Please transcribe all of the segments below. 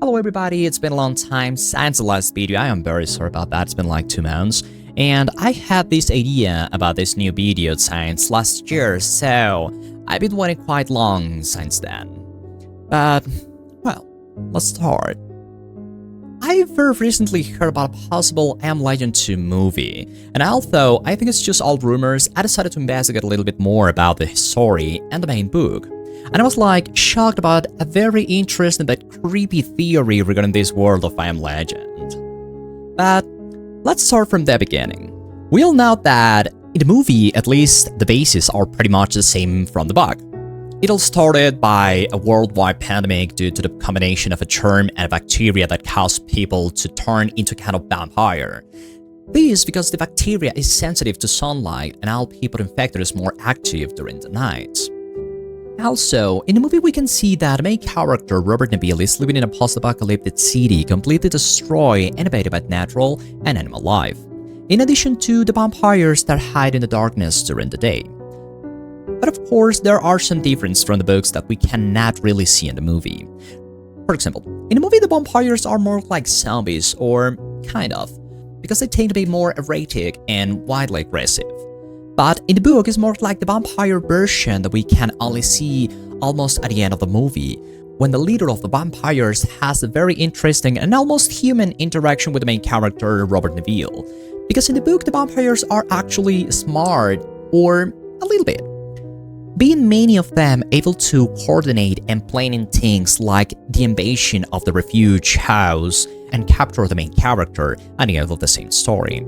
Hello everybody, it's been a long time since the last video. I am very sorry about that, it's been like 2 months. And I had this idea about this new video since last year, so I've been waiting quite long since then. But, well, let's start. I very recently heard about a possible I AM Legen 2 movie, and although I think it's just all rumors, I decided to investigate a little bit more about the story and the main book. And I was like shocked about a very interesting but creepy theory regarding this world of I AM Legend. But let's start from the beginning. We all know that in the movie, at least, the bases are pretty much the same from the book. It all started by a worldwide pandemic due to the combination of a germ and a bacteria that caused people to turn into a kind of vampire. This because the bacteria is sensitive to sunlight and all people infected is more active during the night. Also, in the movie we can see that the main character, Robert Neville, is living in a post-apocalyptic city completely destroyed and invaded by natural and animal life, in addition to the vampires that hide in the darkness during the day. But of course, there are some differences from the books that we cannot really see in the movie. For example, in the movie the vampires are more like zombies, or kind of, because they tend to be more erratic and wildly aggressive. But in the book, it's more like the vampire version that we can only see almost at the end of the movie, when the leader of the vampires has a very interesting and almost human interaction with the main character, Robert Neville. Because in the book, the vampires are actually smart, or a little bit. Being many of them able to coordinate and planning things like the invasion of the refuge house and capture the main character at the end of the same story.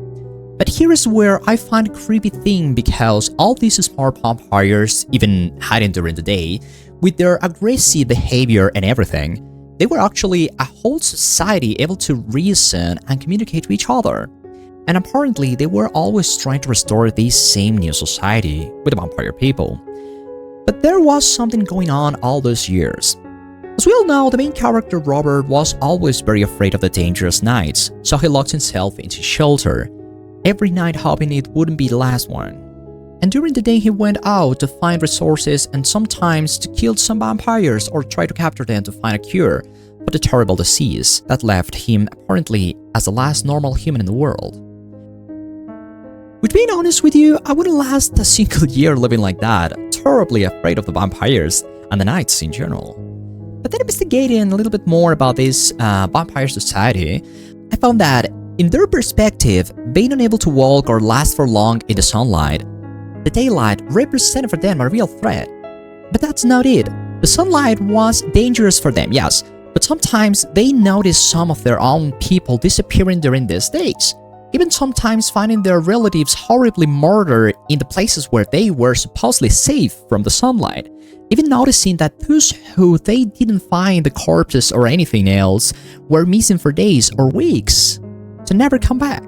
But here is where I find a creepy thing, because all these smart vampires, even hiding during the day, with their aggressive behavior and everything, they were actually a whole society able to reason and communicate to each other. And apparently they were always trying to restore this same new society with the vampire people. But there was something going on all those years. As we all know, the main character Robert was always very afraid of the dangerous nights, so he locked himself into shelter, every night hoping it wouldn't be the last one. And during the day he went out to find resources and sometimes to kill some vampires or try to capture them to find a cure for the terrible disease that left him apparently as the last normal human in the world. With being honest with you, I wouldn't last a single year living like that, terribly afraid of the vampires and the nights in general. But then investigating a little bit more about this vampire society, I found that in their perspective, being unable to walk or last for long in the sunlight, the daylight represented for them a real threat. But that's not it. The sunlight was dangerous for them, yes, but sometimes they noticed some of their own people disappearing during these days, even sometimes finding their relatives horribly murdered in the places where they were supposedly safe from the sunlight, even noticing that those who they didn't find the corpses or anything else were missing for days or weeks, to never come back.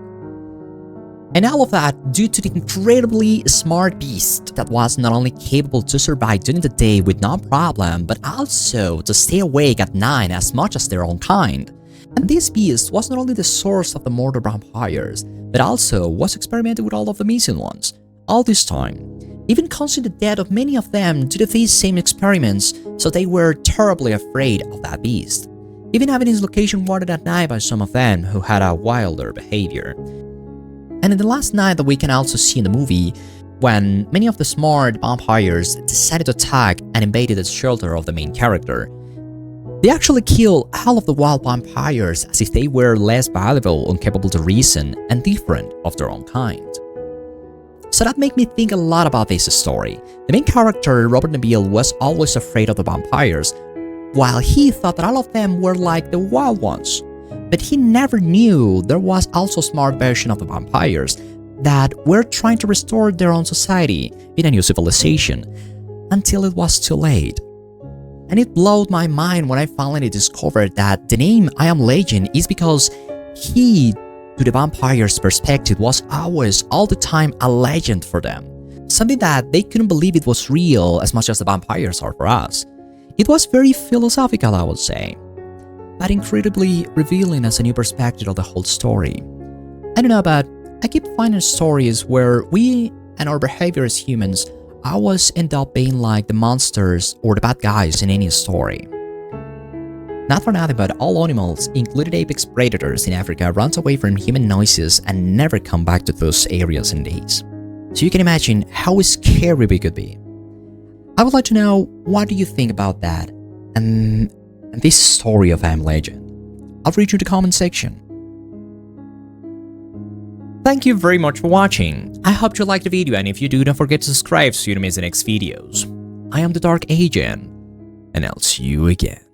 And all of that due to the incredibly smart beast that was not only capable to survive during the day with no problem, but also to stay awake at night as much as their own kind. And this beast was not only the source of the murder vampires, but also was experimenting with all of the missing ones, all this time, even causing the death of many of them due to these same experiments, so they were terribly afraid of that beast, even having his location guarded at night by some of them who had a wilder behavior. And in the last night that we can also see in the movie, when many of the smart vampires decided to attack and invaded the shelter of the main character, they actually killed all of the wild vampires as if they were less valuable, incapable to reason, and different of their own kind. So that made me think a lot about this story. The main character, Robert Neville, was always afraid of the vampires, while he thought that all of them were like the wild ones. But he never knew there was also a smart version of the vampires that were trying to restore their own society in a new civilization, until it was too late. And it blew my mind when I finally discovered that the name I AM Legen is because he, to the vampire's perspective, was always, all the time, a legend for them. Something that they couldn't believe it was real as much as the vampires are for us. It was very philosophical, I would say, but incredibly revealing as a new perspective of the whole story. I don't know, but I keep finding stories where we and our behavior as humans always end up being like the monsters or the bad guys in any story. Not for nothing, but all animals, including apex predators in Africa, run away from human noises and never come back to those areas in days. So you can imagine how scary we could be. I would like to know, what do you think about that and this story of I Am Legend? I'll read you in the comment section. Thank you very much for watching. I hope you liked the video, and if you do, don't forget to subscribe so you don't miss the next videos. I am the Dark Agent, and I'll see you again.